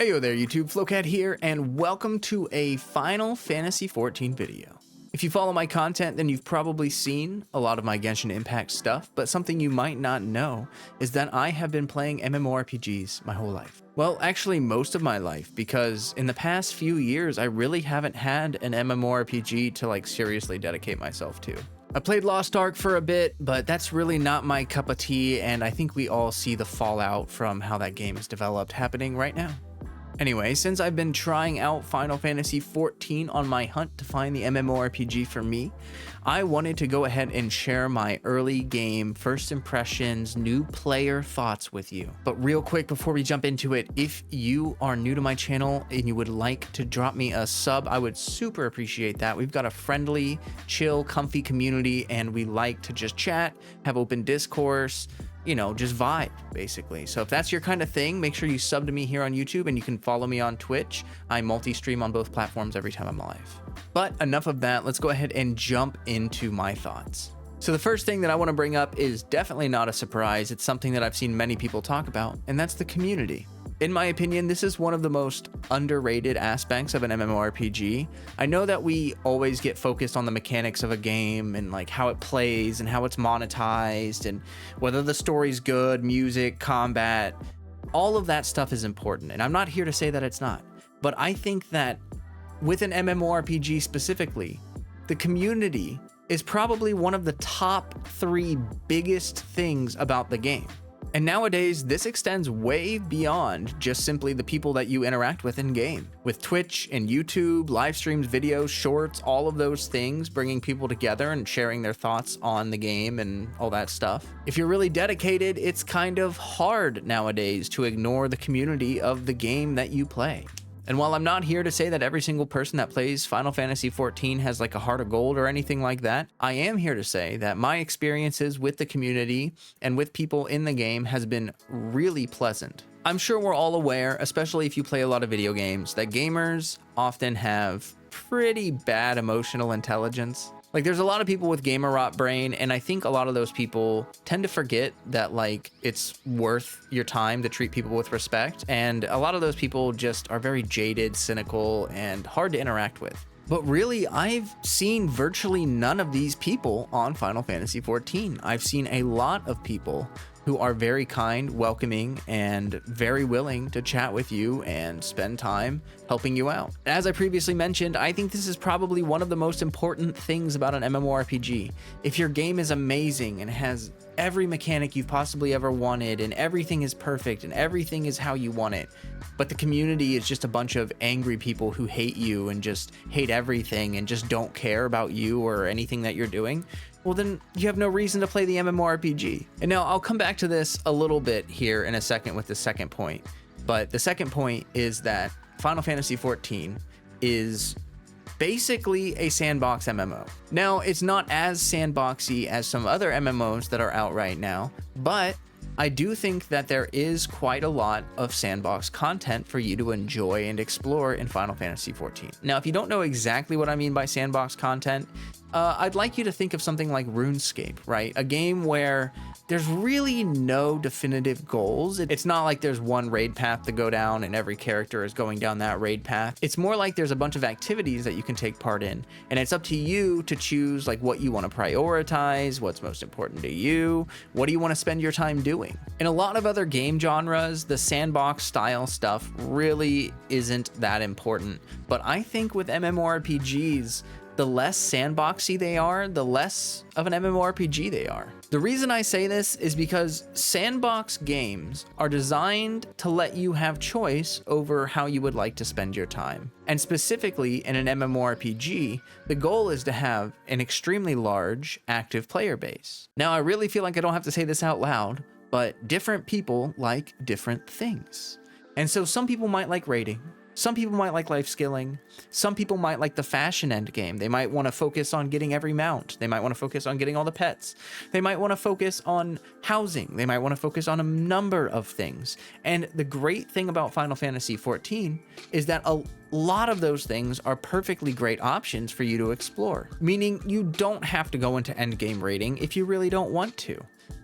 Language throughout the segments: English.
Heyo there YouTube, Flowcat here, and welcome to a Final Fantasy XIV video. If you follow my content, then you've probably seen a lot of my Genshin Impact stuff, but something you might not know is that I have been playing MMORPGs my whole life. Well, actually most of my life, because in the past few years, I really haven't had an MMORPG to seriously dedicate myself to. I played Lost Ark for a bit, but that's really not my cup of tea, and I think we all see the fallout from how that game is developed happening right now. Anyway, since I've been trying out Final Fantasy XIV on my hunt to find the MMORPG for me, I wanted to go ahead and share my early game first impressions, new player thoughts with you. But real quick before we jump into it, if you are new to my channel and you would like to drop me a sub, I would super appreciate that. We've got a friendly, chill, comfy community, and we like to just chat, have open discourse, just vibe, basically. So if that's your kind of thing, make sure you sub to me here on YouTube, and you can follow me on Twitch. I multi-stream on both platforms every time I'm live. But enough of that, let's go ahead and jump into my thoughts. So the first thing that I want to bring up is definitely not a surprise. It's something that I've seen many people talk about, and that's the community. In my opinion, this is one of the most underrated aspects of an MMORPG. I know that we always get focused on the mechanics of a game and how it plays and how it's monetized and whether the story's good, music, combat, all of that stuff is important. And I'm not here to say that it's not, but I think that with an MMORPG specifically, the community is probably one of the top 3 biggest things about the game. And nowadays, this extends way beyond just simply the people that you interact with in game. With Twitch and YouTube, live streams, videos, shorts, all of those things, bringing people together and sharing their thoughts on the game and all that stuff. If you're really dedicated, it's kind of hard nowadays to ignore the community of the game that you play. And while I'm not here to say that every single person that plays Final Fantasy XIV has a heart of gold or anything like that, I am here to say that my experiences with the community and with people in the game has been really pleasant. I'm sure we're all aware, especially if you play a lot of video games, that gamers often have pretty bad emotional intelligence. There's a lot of people with gamer rot brain, and I think a lot of those people tend to forget that, it's worth your time to treat people with respect, and a lot of those people just are very jaded, cynical, and hard to interact with. But really, I've seen virtually none of these people on Final Fantasy XIV. I've seen a lot of people who are very kind, welcoming, and very willing to chat with you and spend time helping you out. As I previously mentioned, I think this is probably one of the most important things about an MMORPG. If your game is amazing and has every mechanic you've possibly ever wanted, and everything is perfect and everything is how you want it, but the community is just a bunch of angry people who hate you and just hate everything and just don't care about you or anything that you're doing, well then you have no reason to play the MMORPG. And now I'll come back to this a little bit here in a second with the second point. But the second point is that Final Fantasy XIV is basically a sandbox MMO. Now, it's not as sandboxy as some other MMOs that are out right now, but I do think that there is quite a lot of sandbox content for you to enjoy and explore in Final Fantasy XIV. Now, if you don't know exactly what I mean by sandbox content, I'd like you to think of something like RuneScape, right? A game where there's really no definitive goals. It's not like there's one raid path to go down and every character is going down that raid path. It's more like there's a bunch of activities that you can take part in, and it's up to you to choose what you want to prioritize, what's most important to you, what do you want to spend your time doing. In a lot of other game genres, the sandbox style stuff really isn't that important, but I think with MMORPGs, the less sandboxy they are, the less of an MMORPG they are. The reason I say this is because sandbox games are designed to let you have choice over how you would like to spend your time. And specifically in an MMORPG, the goal is to have an extremely large active player base. Now, I really feel like I don't have to say this out loud, but different people like different things. And so some people might like raiding. Some people might like life skilling. Some people might like the fashion end game. They might want to focus on getting every mount. They might want to focus on getting all the pets. They might want to focus on housing. They might want to focus on a number of things. And the great thing about Final Fantasy XIV is that a lot of those things are perfectly great options for you to explore, meaning you don't have to go into endgame raiding if you really don't want to.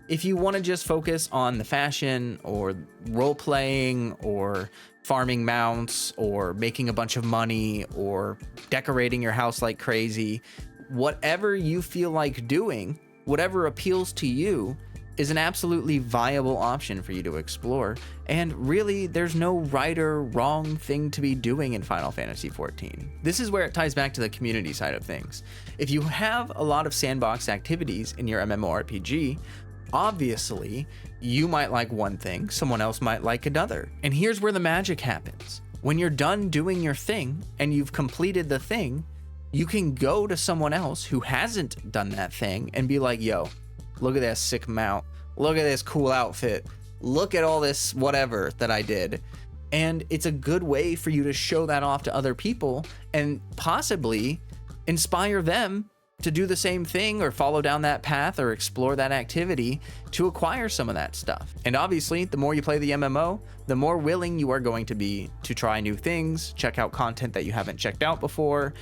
If you want to just focus on the fashion or role playing or farming mounts or making a bunch of money or decorating your house like crazy. Whatever you feel like doing, whatever appeals to you, is an absolutely viable option for you to explore. And really, there's no right or wrong thing to be doing in Final Fantasy XIV. This is where it ties back to the community side of things. If you have a lot of sandbox activities in your MMORPG, obviously, you might like one thing, someone else might like another. And here's where the magic happens. When you're done doing your thing and you've completed the thing, you can go to someone else who hasn't done that thing and be like, yo, look at that sick mount. Look at this cool outfit. Look at all this whatever that I did. And it's a good way for you to show that off to other people and possibly inspire them to do the same thing or follow down that path or explore that activity to acquire some of that stuff. And obviously, the more you play the MMO, the more willing you are going to be to try new things, check out content that you haven't checked out before.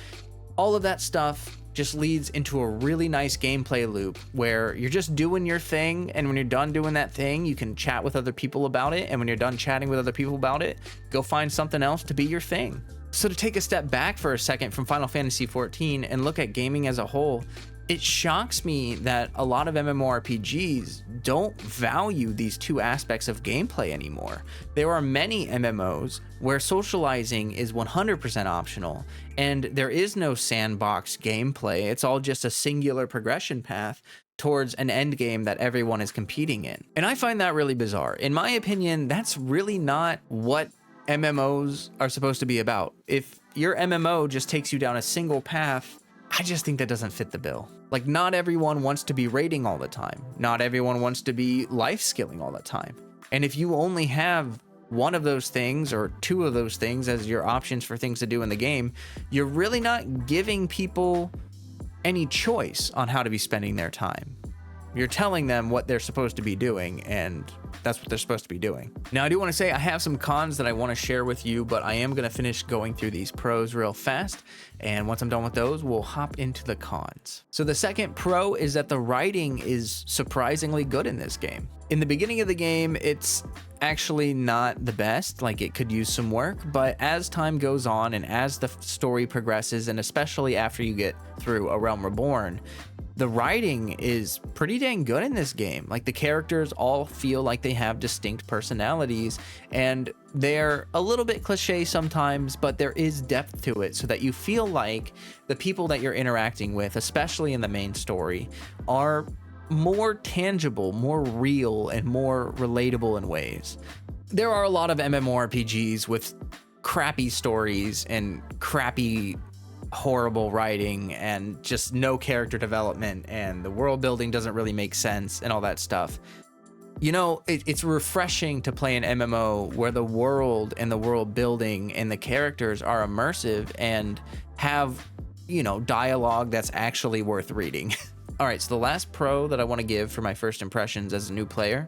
All of that stuff just leads into a really nice gameplay loop where you're just doing your thing, and when you're done doing that thing, you can chat with other people about it, and when you're done chatting with other people about it, go find something else to be your thing. So to take a step back for a second from Final Fantasy XIV and look at gaming as a whole, it shocks me that a lot of MMORPGs don't value these two aspects of gameplay anymore. There are many MMOs where socializing is 100% optional, and there is no sandbox gameplay. It's all just a singular progression path towards an end game that everyone is competing in. And I find that really bizarre. In my opinion, that's really not what MMOs are supposed to be about. If your MMO just takes you down a single path, I just think that doesn't fit the bill. Like, not everyone wants to be raiding all the time. Not everyone wants to be life skilling all the time. And if you only have one of those things or two of those things as your options for things to do in the game, you're really not giving people any choice on how to be spending their time. You're telling them what they're supposed to be doing, and that's what they're supposed to be doing. Now, I do want to say I have some cons that I want to share with you, but I am going to finish going through these pros real fast. And once I'm done with those, we'll hop into the cons. So the second pro is that the writing is surprisingly good in this game. In the beginning of the game, it's actually not the best, like it could use some work, but as time goes on and as the story progresses, and especially after you get through A Realm Reborn, the writing is pretty dang good in this game. Like, the characters all feel like they have distinct personalities, and they're a little bit cliche sometimes, but there is depth to it so that you feel like the people that you're interacting with, especially in the main story, are more tangible, more real, and more relatable in ways. There are a lot of MMORPGs with crappy stories and crappy horrible writing and just no character development, and the world building doesn't really make sense and all that stuff. You know, it's refreshing to play an MMO where the world and the world building and the characters are immersive and have, you know, dialogue that's actually worth reading. All right, so the last pro that I want to give for my first impressions as a new player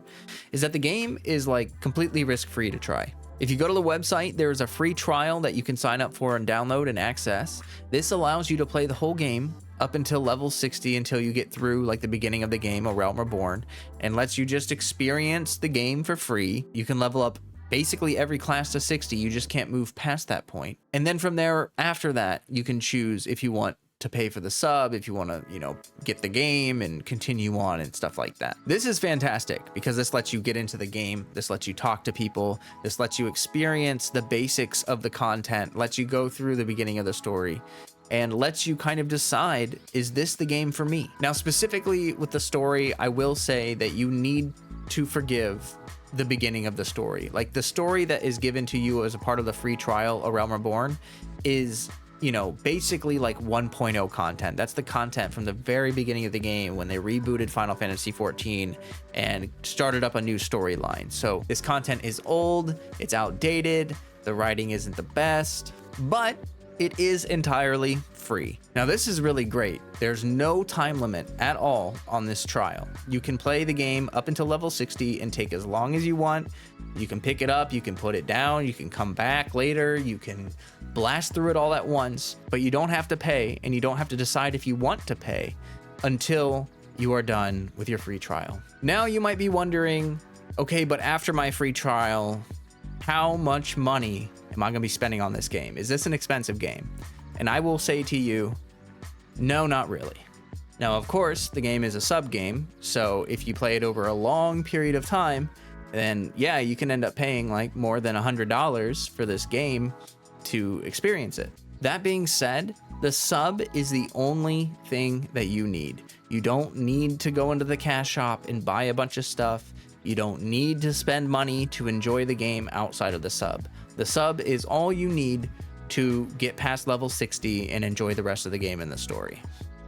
is that the game is like completely risk-free to try. If you go to the website, there's a free trial that you can sign up for and download and access. This allows you to play the whole game up until level 60 until you get through like the beginning of the game, A Realm Reborn, and lets you just experience the game for free. You can level up basically every class to 60. You just can't move past that point. And then from there, after that, you can choose if you want to pay for the sub, if you want to, you know, get the game and continue on and stuff like that. This is fantastic because this lets you get into the game, this lets you talk to people, this lets you experience the basics of the content, lets you go through the beginning of the story, and lets you kind of decide, is this the game for me? Now, specifically with the story, I will say that you need to forgive the beginning of the story. Like, the story that is given to you as a part of the free trial, A Realm Reborn, is, you know, basically like 1.0 content. That's the content from the very beginning of the game when they rebooted Final Fantasy XIV and started up a new storyline. So this content is old, it's outdated, the writing isn't the best, but it is entirely free. Now, this is really great. There's no time limit at all on this trial. You can play the game up until level 60 and take as long as you want. You can pick it up, you can put it down, you can come back later, you can blast through it all at once, but you don't have to pay, and you don't have to decide if you want to pay until you are done with your free trial. Now you might be wondering, okay, but after my free trial, how much money am I going to be spending on this game? Is this an expensive game? And I will say to you, no, not really. Now, of course, the game is a sub game, so if you play it over a long period of time, then yeah, you can end up paying like more than $100 for this game to experience it. That being said, the sub is the only thing that you need. You don't need to go into the cash shop and buy a bunch of stuff. You don't need to spend money to enjoy the game outside of the sub. The sub is all you need to get past level 60 and enjoy the rest of the game and the story.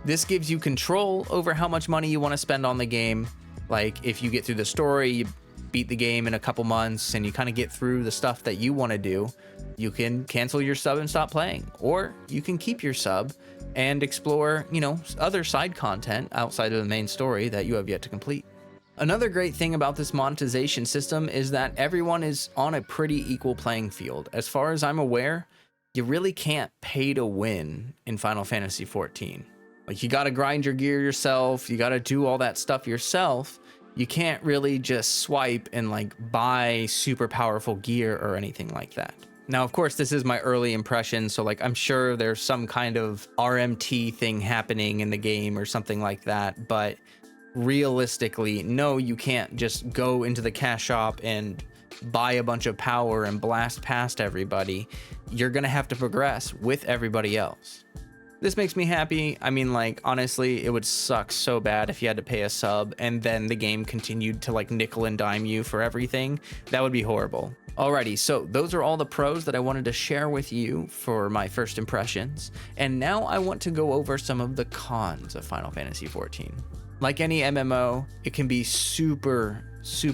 This gives you control over how much money you want to spend on the game. Like if you get through the story, you beat the game in a couple months and you kind of get through the stuff that you want to do, you can cancel your sub and stop playing, or you can keep your sub and explore, you know, other side content outside of the main story that you have yet to complete. Another great thing about this monetization system is that everyone is on a pretty equal playing field. As far as I'm aware, you really can't pay to win in Final Fantasy XIV. Like, you got to grind your gear yourself. You got to do all that stuff yourself. You can't really just swipe and like buy super powerful gear or anything like that. Now, of course, this is my early impression, so like I'm sure there's some kind of RMT thing happening in the game or something like that, but realistically, no, you can't just go into the cash shop and buy a bunch of power and blast past everybody. You're gonna have to progress with everybody else. This makes me happy. I mean, like, honestly, it would suck so bad if you had to pay a sub and then the game continued to like nickel and dime you for everything. That would be horrible. Alrighty, so those are all the pros that I wanted to share with you for my first impressions. And now I want to go over some of the cons of Final Fantasy XIV. Like any MMO, it can be super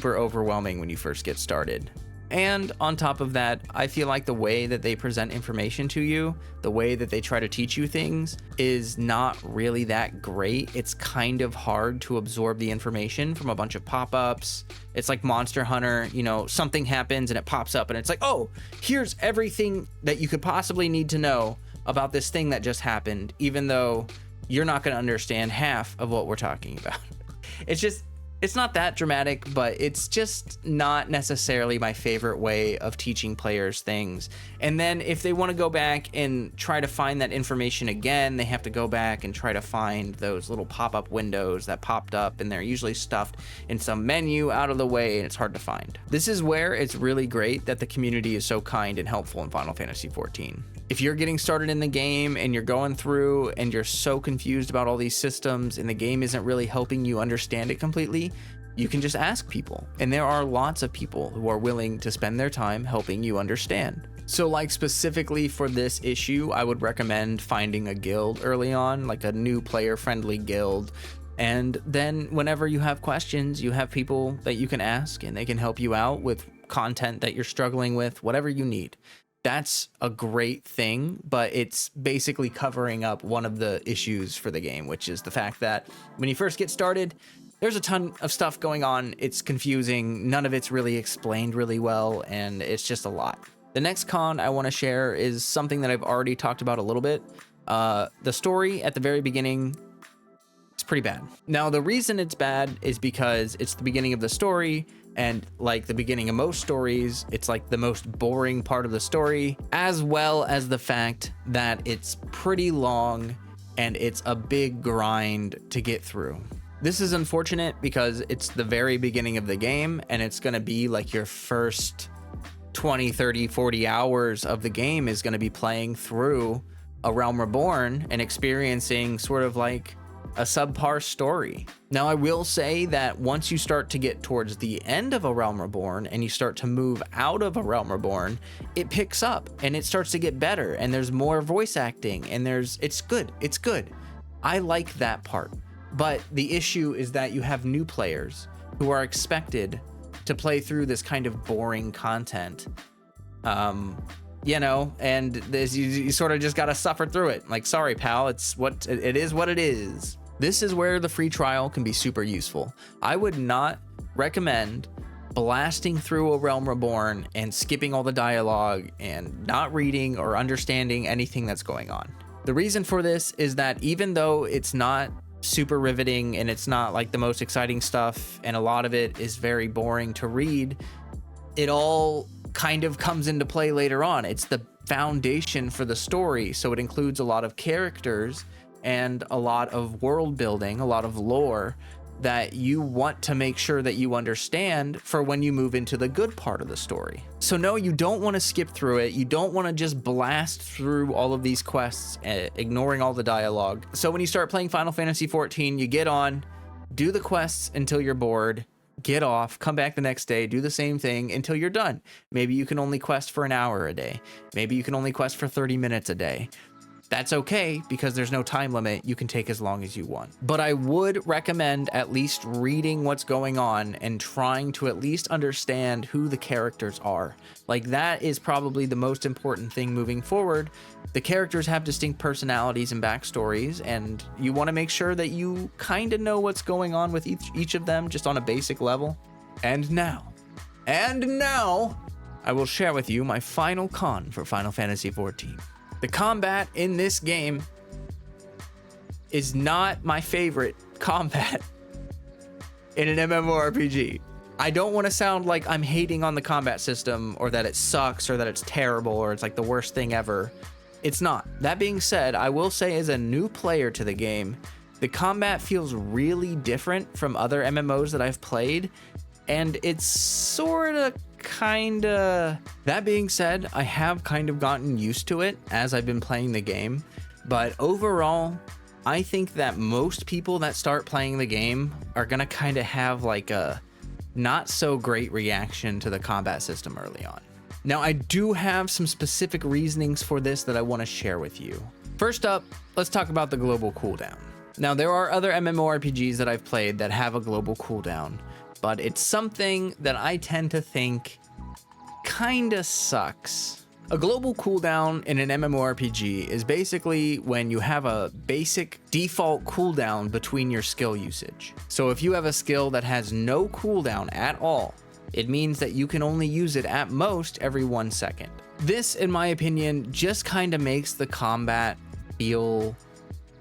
overwhelming when you first get started. And on top of that, I feel like the way that they present information to you, the way that they try to teach you things, is not really that great. It's kind of hard to absorb the information from a bunch of pop-ups. It's like Monster Hunter, you know, something happens and it pops up and it's like, oh, here's everything that you could possibly need to know about this thing that just happened, even though you're not going to understand half of what we're talking about. It's not that dramatic, but it's just not necessarily my favorite way of teaching players things. And then if they want to go back and try to find that information again, they have to go back and try to find those little pop-up windows that popped up, and they're usually stuffed in some menu out of the way, and it's hard to find. This is where it's really great that the community is so kind and helpful in Final Fantasy XIV. If you're getting started in the game and you're going through and you're so confused about all these systems and the game isn't really helping you understand it completely, you can just ask people. And there are lots of people who are willing to spend their time helping you understand. So like specifically for this issue, I would recommend finding a guild early on, like a new player friendly guild. And then whenever you have questions, you have people that you can ask and they can help you out with content that you're struggling with, whatever you need. That's a great thing, but it's basically covering up one of the issues for the game, which is the fact that when you first get started, there's a ton of stuff going on. It's confusing. None of it's really explained really well, and it's just a lot. The next con I want to share is something that I've already talked about a little bit. The story at the very beginning is pretty bad. Now, the reason it's bad is because it's the beginning of the story, and like the beginning of most stories, it's like the most boring part of the story, as well as the fact that it's pretty long and it's a big grind to get through. This is unfortunate because it's the very beginning of the game and it's going to be like your first 20, 30, 40 hours of the game is going to be playing through A Realm Reborn and experiencing sort of like a subpar story. Now, I will say that once you start to get towards the end of A Realm Reborn and you start to move out of A Realm Reborn, it picks up and it starts to get better and there's more voice acting and it's good. I like that part. But the issue is that you have new players who are expected to play through this kind of boring content. You know, and this, you sort of just got to suffer through it. Like, sorry, pal, it is what it is. This is where the free trial can be super useful. I would not recommend blasting through A Realm Reborn and skipping all the dialogue and not reading or understanding anything that's going on. The reason for this is that even though it's not super riveting and it's not like the most exciting stuff and a lot of it is very boring to read, it all kind of comes into play later on. It's the foundation for the story, so it includes a lot of characters and a lot of world building, a lot of lore that you want to make sure that you understand for when you move into the good part of the story. So no, you don't want to skip through it. You don't want to just blast through all of these quests, ignoring all the dialogue. So when you start playing Final Fantasy XIV, you get on, do the quests until you're bored, get off, come back the next day, do the same thing until you're done. Maybe you can only quest for an hour a day. Maybe you can only quest for 30 minutes a day. That's okay, because there's no time limit. You can take as long as you want. But I would recommend at least reading what's going on and trying to at least understand who the characters are. Like, that is probably the most important thing moving forward. The characters have distinct personalities and backstories, and you want to make sure that you kind of know what's going on with each of them just on a basic level. And now, I will share with you my final con for Final Fantasy XIV. The combat in this game is not my favorite combat in an MMORPG. I don't want to sound like I'm hating on the combat system or that it sucks or that it's terrible or it's like the worst thing ever. It's not. That being said, I will say as a new player to the game, the combat feels really different from other MMOs that I've played, and it's sort of that being said, I have kind of gotten used to it as I've been playing the game, but overall, I think that most people that start playing the game are gonna kind of have like a not so great reaction to the combat system early on. Now, I do have some specific reasonings for this that I want to share with you. First up, let's talk about the global cooldown. Now, there are other MMORPGs that I've played that have a global cooldown, but it's something that I tend to think kinda sucks. A global cooldown in an MMORPG is basically when you have a basic default cooldown between your skill usage. So if you have a skill that has no cooldown at all, it means that you can only use it at most every 1 second. This, in my opinion, just kinda makes the combat feel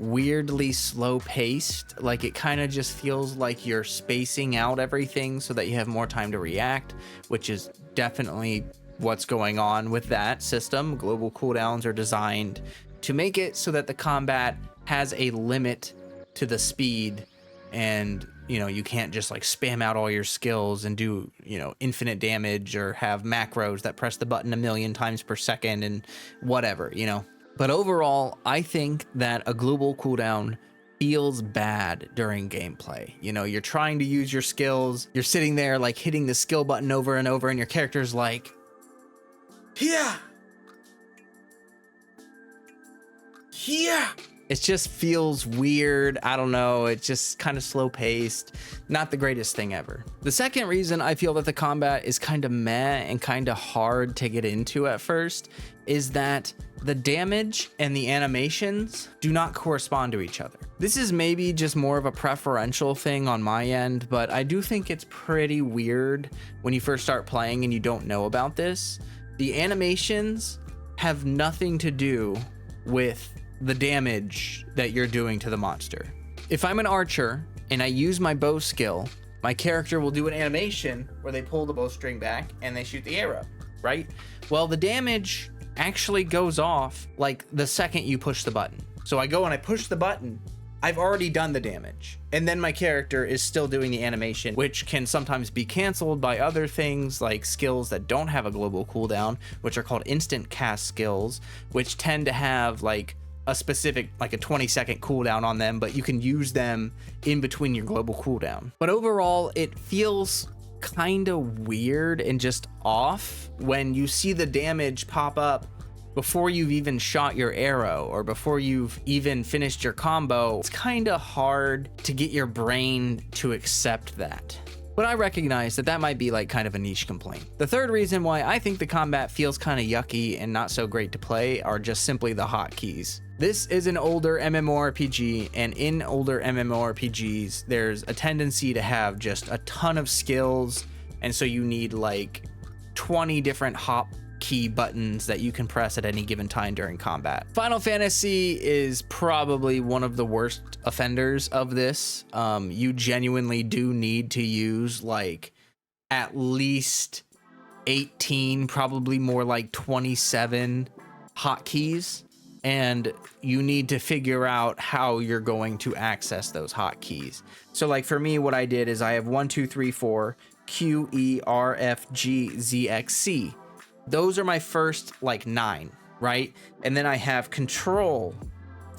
weirdly slow paced. Like, it kind of just feels like you're spacing out everything so that you have more time to react, which is definitely what's going on with that system. Global cooldowns are designed to make it so that the combat has a limit to the speed, and you can't just like spam out all your skills and do infinite damage or have macros that press the button a million times per second and whatever. But overall, I think that a global cooldown feels bad during gameplay. You're trying to use your skills, you're sitting there like hitting the skill button over and over, and your character's like, yeah. It just feels weird. I don't know. It's just kind of slow paced. Not the greatest thing ever. The second reason I feel that the combat is kind of meh and kind of hard to get into at first is that the damage and the animations do not correspond to each other. This is maybe just more of a preferential thing on my end, but I do think it's pretty weird when you first start playing and you don't know about this. The animations have nothing to do with the damage that you're doing to the monster. If I'm an archer and I use my bow skill, my character will do an animation where they pull the bowstring back and they shoot the arrow, right? Well, the damage actually goes off like the second you push the button. So I go and I push the button, I've already done the damage, and then my character is still doing the animation, which can sometimes be canceled by other things like skills that don't have a global cooldown, which are called instant cast skills, which tend to have like a specific, like a 20-second cooldown on them, but you can use them in between your global cooldown. But overall, it feels kind of weird and just off when you see the damage pop up before you've even shot your arrow or before you've even finished your combo. It's kind of hard to get your brain to accept that. But I recognize that that might be like kind of a niche complaint. The third reason why I think the combat feels kind of yucky and not so great to play are just simply the hotkeys. This is an older MMORPG, and in older MMORPGs, there's a tendency to have just a ton of skills, and so you need like 20 different hotkey buttons that you can press at any given time during combat. Final Fantasy is probably one of the worst offenders of this. You genuinely do need to use like at least 18, probably more like 27 hotkeys, and you need to figure out how you're going to access those hotkeys. So like for me, what I did is I have 1, 2, 3, 4, Q, E, R, F, G, Z, X, C. Those are my first like 9, right? And then I have control,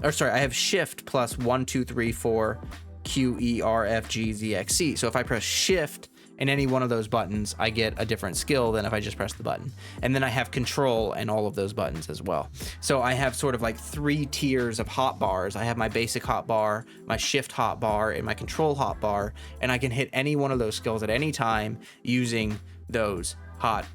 or sorry, I have shift plus 1, 2, 3, 4, Q, E, R, F, G, Z, X, C. So if I press shift in any one of those buttons, I get a different skill than if I just press the button. And then I have control and all of those buttons as well. So I have sort of like 3 tiers of hotbars. I have my basic hotbar, my shift hotbar, and my control hotbar, and I can hit any one of those skills at any time using those hot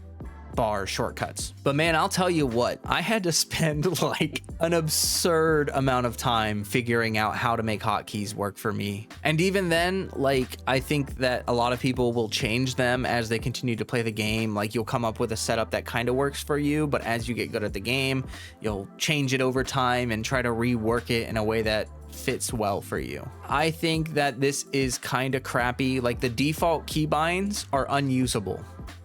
bar shortcuts. But man, I'll tell you what, I had to spend like an absurd amount of time figuring out how to make hotkeys work for me. And even then, like, I think that a lot of people will change them as they continue to play the game. Like, you'll come up with a setup that kind of works for you, but as you get good at the game, you'll change it over time and try to rework it in a way that fits well for you. I think that this is kind of crappy. Like, the default keybinds are unusable.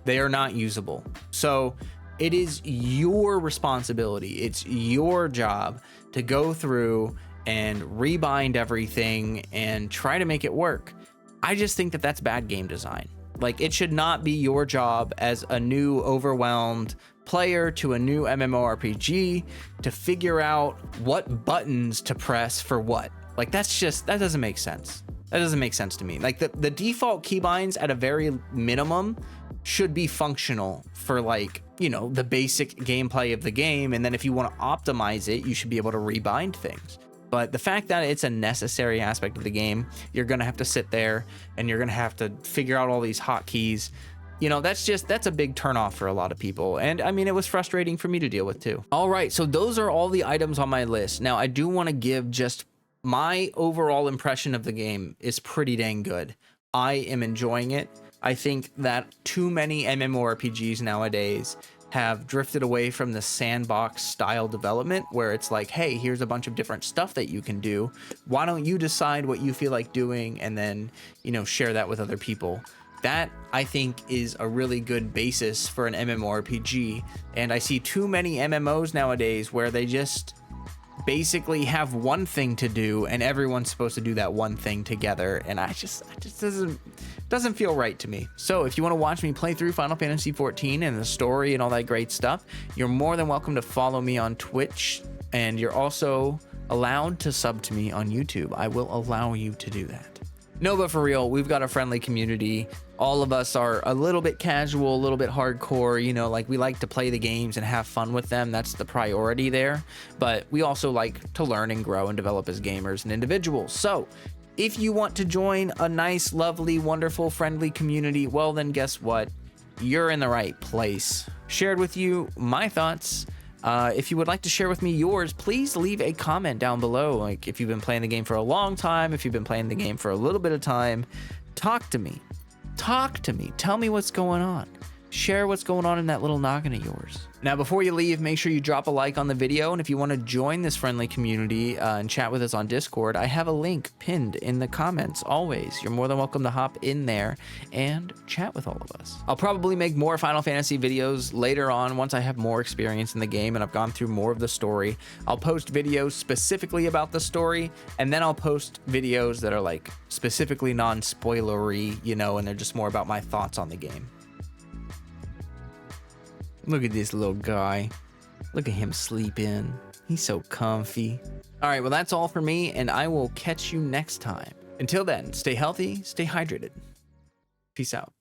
They are not usable. So it is your responsibility. It's your job to go through and rebind everything and try to make it work. I just think that that's bad game design. Like, it should not be your job as a new overwhelmed player to a new MMORPG to figure out what buttons to press for what. Like, that doesn't make sense. That doesn't make sense to me. Like, the default keybinds at a very minimum should be functional for, like, you know, the basic gameplay of the game. And then if you want to optimize it, you should be able to rebind things. But the fact that it's a necessary aspect of the game, you're going to have to sit there and you're going to have to figure out all these hotkeys. You know, that's a big turnoff for a lot of people. And I mean, it was frustrating for me to deal with too. All right, so those are all the items on my list. Now, I do want to give just my overall impression of the game is pretty dang good. I am enjoying it. I think that too many MMORPGs nowadays have drifted away from the sandbox style development where it's like, hey, here's a bunch of different stuff that you can do. Why don't you decide what you feel like doing and then, you know, share that with other people? That, I think, is a really good basis for an MMORPG. And I see too many MMOs nowadays where they just basically have one thing to do and everyone's supposed to do that one thing together, and it just doesn't feel right to me. So if you want to watch me play through Final Fantasy XIV and the story and all that great stuff, you're more than welcome to follow me on Twitch, and you're also allowed to sub to me on YouTube. I will allow you to do that. No, but for real, we've got a friendly community. All of us are a little bit casual, a little bit hardcore, you know, like we like to play the games and have fun with them. That's the priority there. But we also like to learn and grow and develop as gamers and individuals. So if you want to join a nice, lovely, wonderful, friendly community, well, then guess what? You're in the right place. Shared with you my thoughts. If you would like to share with me yours, please leave a comment down below. Like, if you've been playing the game for a long time, if you've been playing the game for a little bit of time, talk to me. Talk to me. Tell me what's going on. Share what's going on in that little noggin of yours. Now, before you leave, make sure you drop a like on the video. And if you want to join this friendly community and chat with us on Discord, I have a link pinned in the comments always. You're more than welcome to hop in there and chat with all of us. I'll probably make more Final Fantasy videos later on once I have more experience in the game and I've gone through more of the story. I'll post videos specifically about the story, and then I'll post videos that are like specifically non-spoilery, you know, and they're just more about my thoughts on the game. Look at this little guy. Look at him sleeping. He's so comfy. All right, well, that's all for me, and I will catch you next time. Until then, stay healthy, stay hydrated. Peace out.